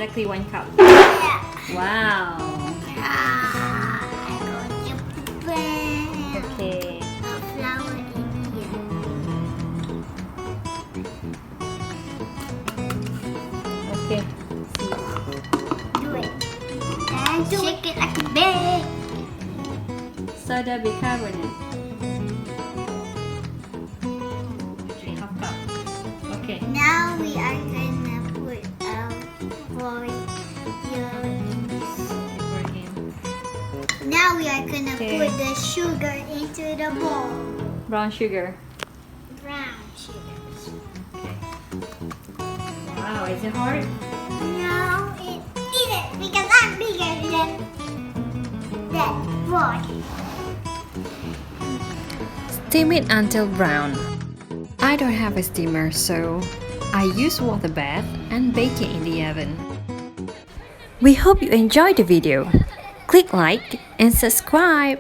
exactly 1 cup. Yeah. Wow. I'm going to put Okay. a flour in here. Okay. Do it. And shake it like a big. Soda bicarbonate. Okay, half cup. Okay. Now we are gonna put boil in this. Pour in. Now we are gonna Okay. put the sugar into the bowl. Brown sugar. Brown sugars. Okay. Wow, is it hard? No, it isn't because I'm bigger than that boy. Steam it until brown. I don't have a steamer, so I use water bath and bake it in the oven. We hope you enjoyed the video. Click like and subscribe.